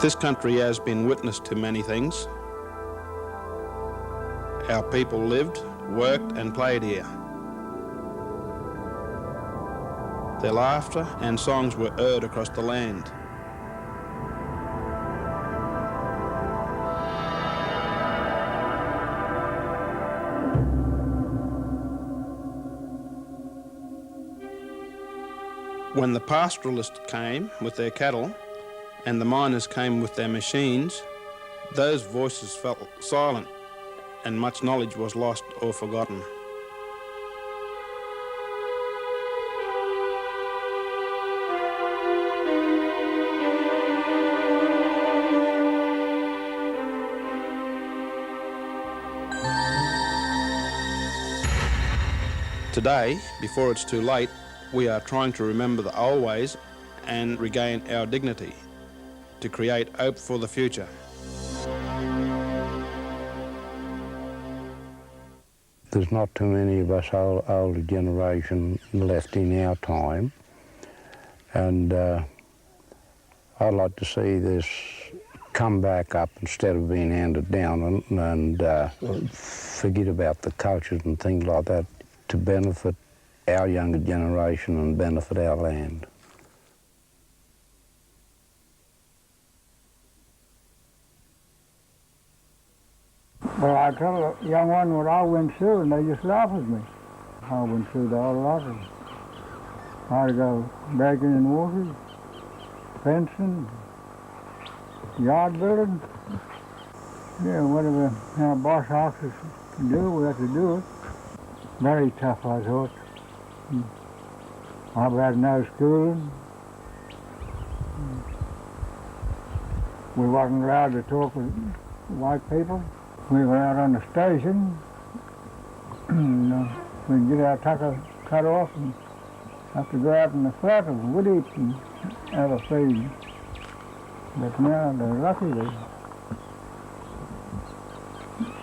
This country has been witness to many things. Our people lived, worked and played here. Their laughter and songs were heard across the land. When the pastoralists came with their cattle and the miners came with their machines, those voices fell silent and much knowledge was lost or forgotten. Today, before it's too late, we are trying to remember the old ways and regain our dignity, to create hope for the future. There's not too many of us older generation left in our time, and I'd like to see this come back up instead of being handed down and forget about the cultures and things like that to benefit our younger generation and benefit our land. Well, I tell a young one what I went through, and they just laugh at me. I went through the whole lot of it. I had to go breaking in water, fencing, yard building. Yeah, whatever our boss asked us to do, we had to do it. Very tough, I thought. I've had no schooling. We wasn't allowed to talk with white people. We were out on the station. We'd get our tucker cut off and have to go out in the flat and wood eat and have a feed. But now they're lucky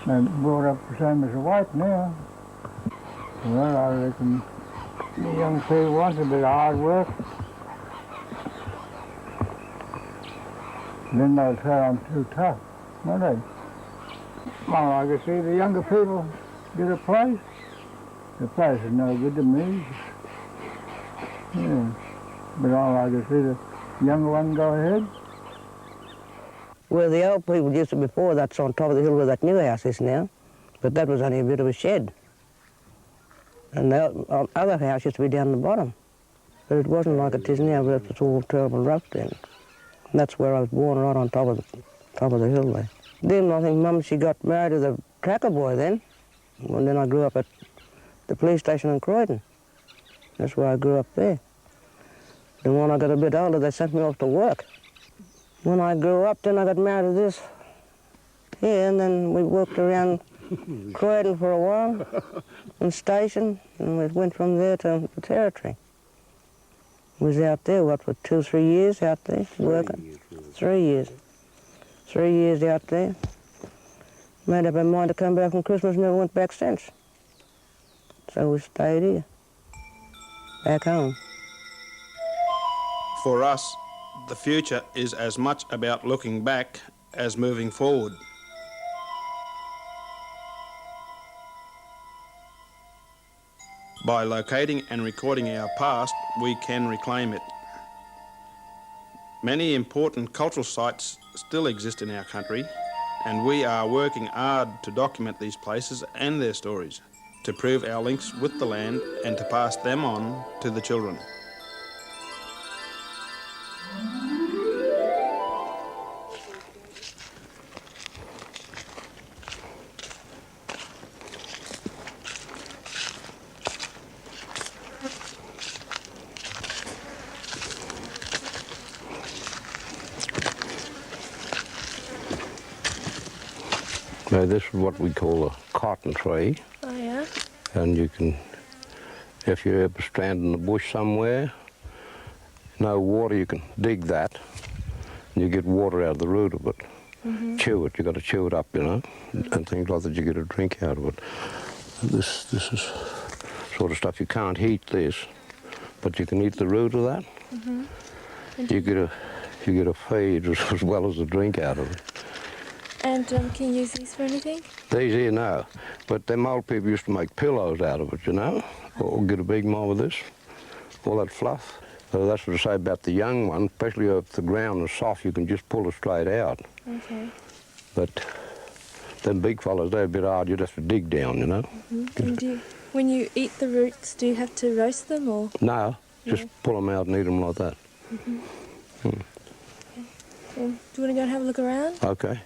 they're brought up the same as the white now. Well, I reckon the young people want a bit of hard work. Then they'll say I'm too tough, won't they? Well, I can see the younger people get a place. The place is no good to me. Yeah. But all I can see the younger one go ahead. Where the old people used to before, that's on top of the hill where that new house is now. But that was only a bit of a shed. And the other house used to be down the bottom. But it wasn't like it is now, where it's all terrible rough then. And that's where I was born, right on top of the hill there. Then I think Mum, she got married to the tracker boy then. And then I grew up at the police station in Croydon. That's where I grew up there. Then when I got a bit older, they sent me off to work. When I grew up, then I got married to this here, and then we worked around Croydon for a while, and station, and we went from there to the territory. We was out there, what, for 2 or 3 years out there, working? 3 years. 3 years out there. Made up our mind to come back from Christmas, never went back since. So we stayed here, back home. For us, the future is as much about looking back as moving forward. By locating and recording our past, we can reclaim it. Many important cultural sites still exist in our country, and we are working hard to document these places and their stories, to prove our links with the land and to pass them on to the children. Now this is what we call a cotton tree. Oh, yeah? And you can, if you're ever stranded in the bush somewhere, no water, you can dig that, and you get water out of the root of it. Mm-hmm. Chew it, you got to chew it up, you know, and things like that, you get a drink out of it. This is sort of stuff, you can't heat this, but you can eat the root of that. Mm-hmm. You get a You get a feed as well as a drink out of it. And can you use these for anything? These here, no. But them old people used to make pillows out of it, you know, or get a big mob of this, all that fluff. So that's what I say about the young one, especially if the ground is soft, you can just pull it straight out. Okay. But them big fellas, they're a bit hard, you'd have to dig down, you know. And when you eat the roots, do you have to roast them or? No, just pull them out and eat them like that. Well, do you want to go and have a look around? Okay.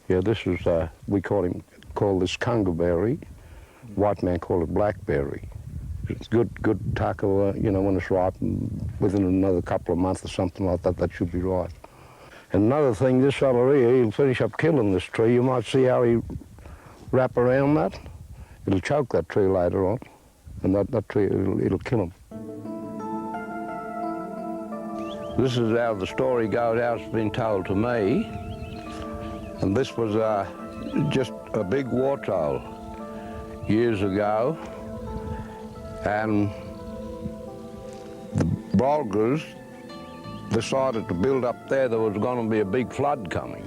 Yeah, this is, we call this kungaberry. White man call it blackberry. It's good taco, you know, when it's ripe, within another couple of months or something like that, that should be right. And another thing, this fella here, he'll finish up killing this tree. You might see how he wrap around that. It'll choke that tree later on, and that tree, it'll kill him. This is how the story goes, how it's been told to me. And this was just a big waterhole years ago, and the Bulgars decided to build up there. There was going to be a big flood coming.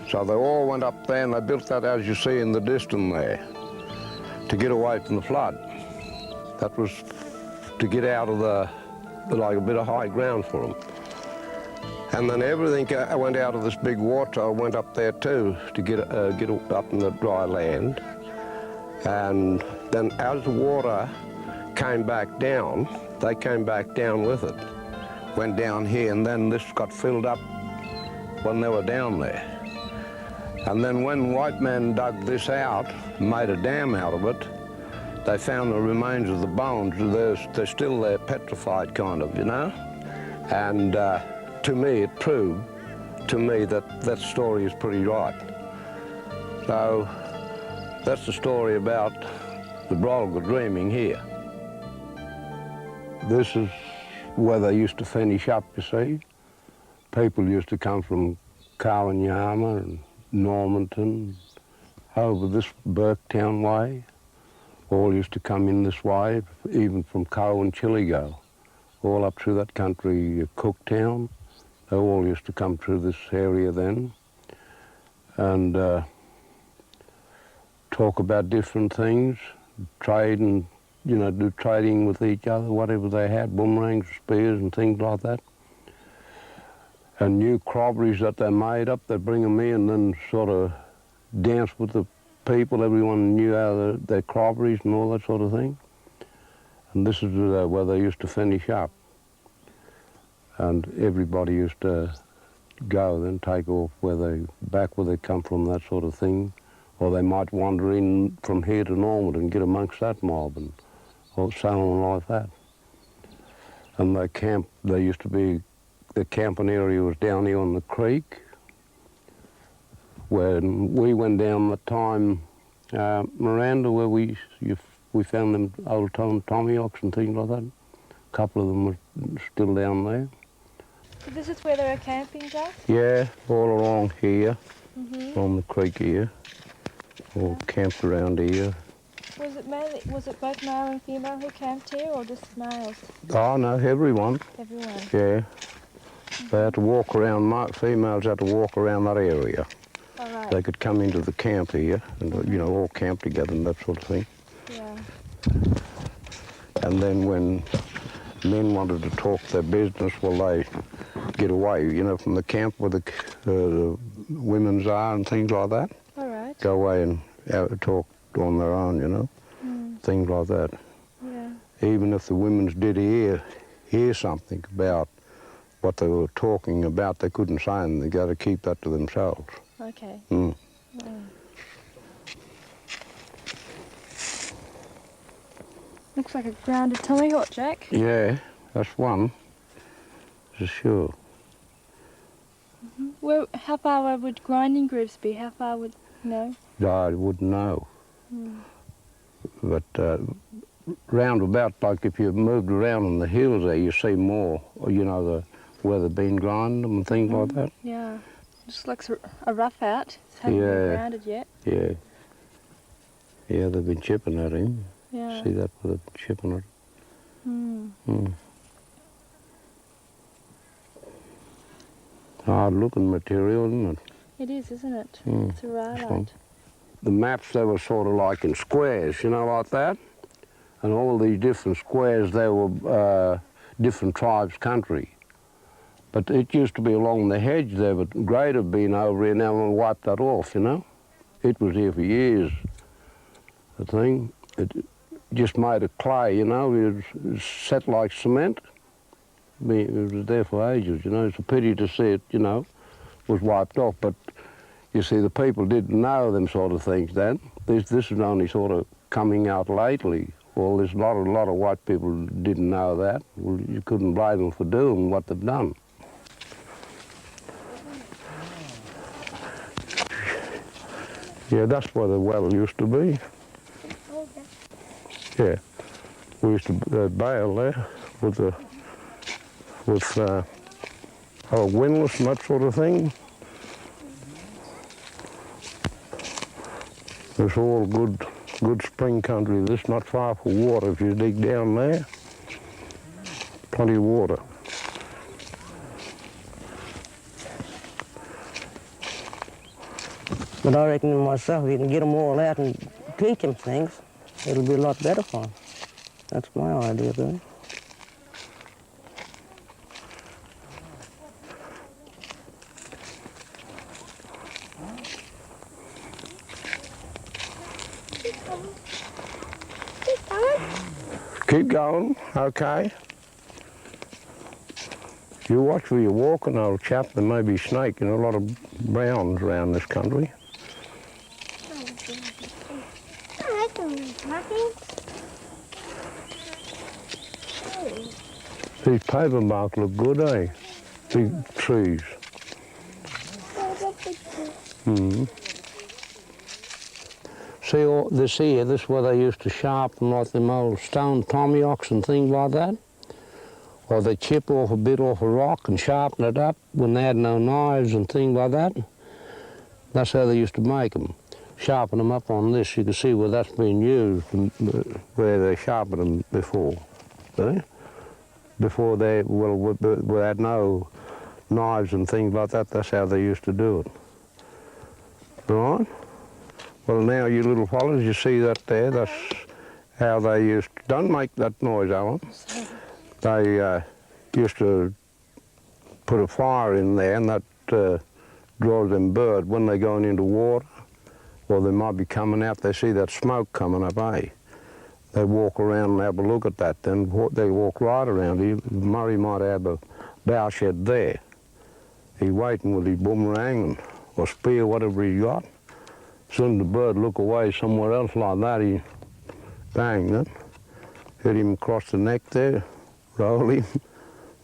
So they all went up there and they built that, as you see in the distance there, to get away from the flood. That was to get out of like a bit of high ground for them. And then everything went out of this big water, went up there too, to get up in the dry land. And then as the water came back down, they came back down with it. Went down here, and then this got filled up when they were down there. And then when white men dug this out, made a dam out of it, they found the remains of the bones. They're still there, petrified kind of, you know? And to me, it proved to me that that story is pretty right. So that's the story about the Tagalaka dreaming here. This is where they used to finish up, you see. People used to come from Cowan-Yarma and Normanton, over this Burketown way. All used to come in this way, even from Cowan-Chilligo, all up through that country, Cooktown. They all used to come through this area then and talk about different things, trade and, you know, do trading with each other, whatever they had, boomerangs, spears and things like that. And new crockeries that they made up, they'd bring them in and sort of dance with the people. Everyone knew how their crockeries and all that sort of thing. And this is where they used to finish up. And everybody used to go then, take off back where they come from, that sort of thing. Or they might wander in from here to Norwood and get amongst that mob and or so on like that. And they used to be, the camping area was down here on the creek. When we went down the time, Miranda, where we found them old Tommyocks and things like that. A couple of them were still down there. So this is where they were camping, Jack? Yeah, all along here, on the creek here. All camped around here. Was it both male and female who camped here, or just males? Oh no, everyone. Everyone? Yeah. They had to walk around, females had to walk around that area. All right. They could come into the camp here and, you know, all camp together and that sort of thing. Yeah. And then when men wanted to talk their business, well, they get away, you know, from the camp where the women's are and things like that. All right. Go away and talk on their own, you know, things like that. Yeah. Even if the women's did hear something about what they were talking about, they couldn't say anything. They got to keep that to themselves. Okay. Mm. Looks like a grounded tomahawk, Jack. Yeah, that's one, for sure. How far would grinding grooves be? How far would, you know? I wouldn't know. But round about, like if you moved around in the hills there, you see more, you know, where they've been grinding them and things like that. Yeah. Just looks a rough out. It hasn't been grounded yet. Yeah. Yeah, they've been chipping at him. Yeah. See that where they've been chipping it. Hard-looking material, isn't it? It is, isn't it? Mm. It's a rhyolite. The maps, they were sort of like in squares, you know, like that. And all these different squares, they were different tribes' country. But it used to be along the hedge there, but great have been over here now and wiped that off, you know. It was here for years, the thing. It just made of clay, you know. It was set like cement. It was there for ages, you know. It's a pity to see it, you know, was wiped off. But you see, the people didn't know them sort of things then. This is only sort of coming out lately. Well, there's a lot of white people didn't know that. Well, you couldn't blame them for doing what they've done. Yeah, that's where the well used to be. Yeah, we used to bail there with windlass and that sort of thing. It's all good spring country. This not far from water. If you dig down there, plenty of water. But I reckon myself, if you can get them all out and teach them things, it'll be a lot better for them. That's my idea, really. Keep going, okay. You watch where you're walking, old chap. There may be snake and a lot of browns around this country. These paper bark look good, eh? Big trees. See all this here, this is where they used to sharpen like them old stone tomahawks and things like that. Or they chip off a bit off a rock and sharpen it up when they had no knives and things like that. That's how they used to make them. Sharpen them up on this. You can see where that's been used, where they sharpened them before. See? Before they had no knives and things like that, that's how they used to do it. Right? Well, now you little fellas, you see that there, that's how they used to. Don't make that noise, Alan. They used to put a fire in there and that draws them bird. When they're going into water, or they might be coming out, they see that smoke coming up, eh? They walk around and have a look at that, then they walk right around. Murray might have a bow shed there. He's waiting with his boomerang or spear, whatever he's got. As soon as the bird look away somewhere else like that, he bang, then hit him across the neck there, roll him.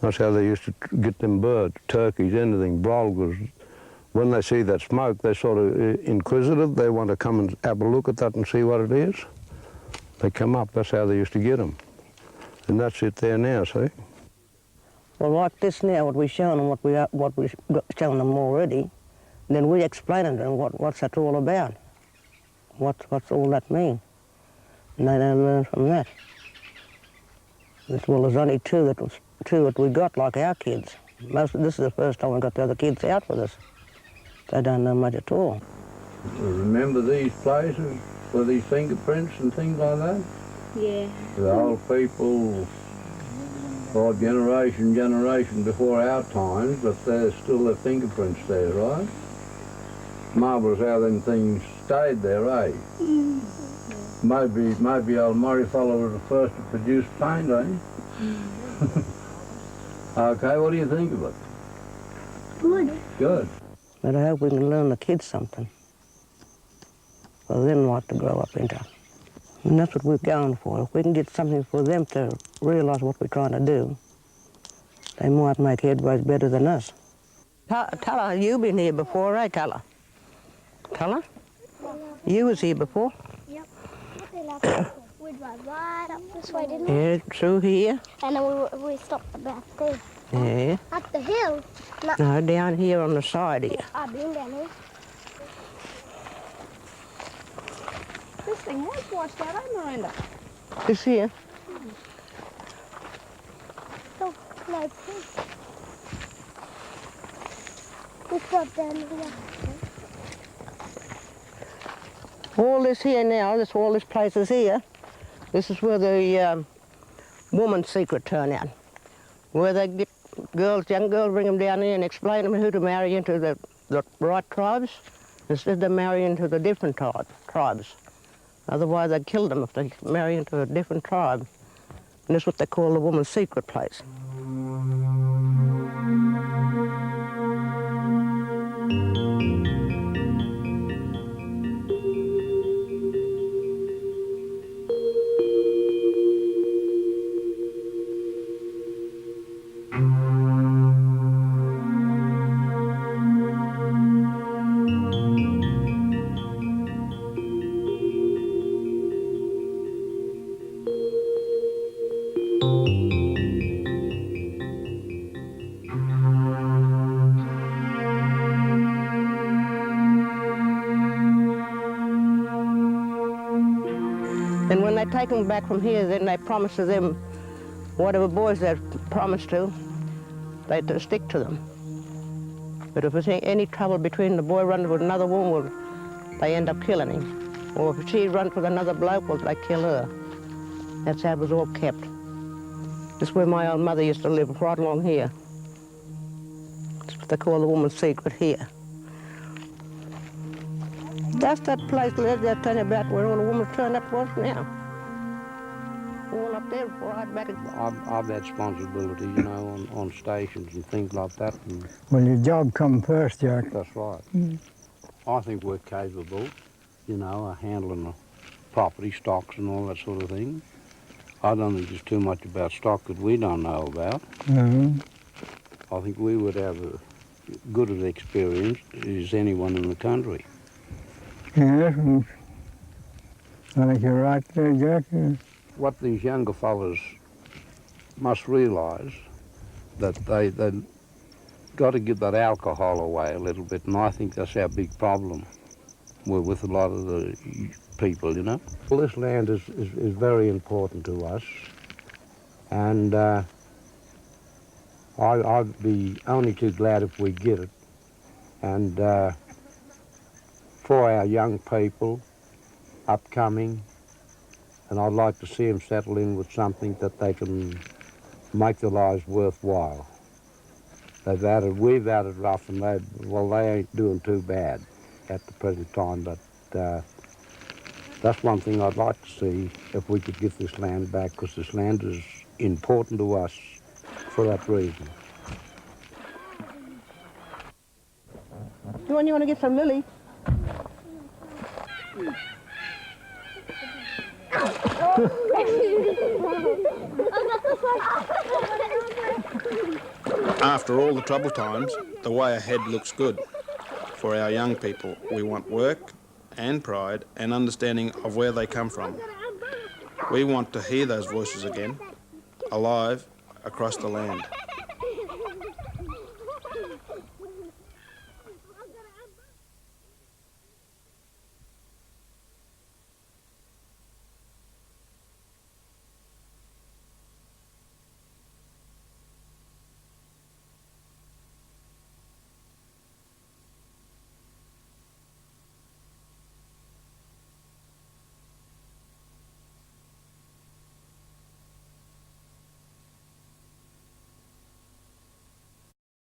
That's how they used to get them birds, turkeys, anything, broilers. When they see that smoke, they're sort of inquisitive. They want to come and have a look at that and see what it is. They come up, that's how they used to get them. And that's it there now, see? Well, like this now, what we're showing them, what we've shown them already, then we explain to them what's that all about. What's all that mean? And they don't learn from that. Well, there's only two that we got, like our kids. This is the first time we got the other kids out with us. They don't know much at all. Remember these places with these fingerprints and things like that? Yeah. The old people, or generation before our times, but there's still their fingerprints there, right? Marvellous how them things stayed there, eh? Maybe old Murray fellow was the first to produce paint, eh? Okay, what do you think of it? Good. Good. But I hope we can learn the kids something for them like to grow up into. And that's what we're going for. If we can get something for them to realise what we're trying to do, they might make headways better than us. Tell her, you've been here before, right, Tell her? Tell her? You was here before? Yep. We'd ride right up this way, didn't we? Yeah, through here. And then we stopped about there. Yeah. Up the hill. No, down here on the side here. I've been down here. This thing was washed out, eh, Miranda? This here? no pig. It's not down here. All this here now, all this place is here. This is where the woman's secret turn out. Where they get girls, young girls, bring them down here and explain them who to marry into the right tribes instead of marry into the different tribes. Otherwise they'd kill them if they marry into a different tribe. And that's what they call the woman's secret place. And when they take them back from here, then they promise to them whatever boys they've promised to, they stick to them. But if there's any trouble between the boy running with another woman, well, they end up killing him. Or if she runs with another bloke, well, they kill her. That's how it was all kept. This is where my old mother used to live, right along here. That's what they call the woman's secret here. That's that place, Leslie, I tell you about where all the women turned up was now. All up there, right back. I've had responsibility, you know, on stations and things like that. And Well, your job come first, Jack. that's right. I think we're capable, you know, of handling the property, stocks and all that sort of thing. I don't think there's too much about stock that we don't know about. I think we would have as good an experience as anyone in the country. Yes, I think you're right there, Jack. What these younger fellas must realise that they've got to give that alcohol away a little bit, and I think that's our big problem with a lot of the people, you know. Well, this land is very important to us, and I'd be only too glad if we get it. And for our young people, upcoming, and I'd like to see them settle in with something that they can make their lives worthwhile. We've added rough, and they ain't doing too bad at the present time, but that's one thing I'd like to see, if we could get this land back, because this land is important to us for that reason. You want to get some lily? After all the troubled times, the way ahead looks good. For our young people, we want work and pride and understanding of where they come from. We want to hear those voices again, alive across the land.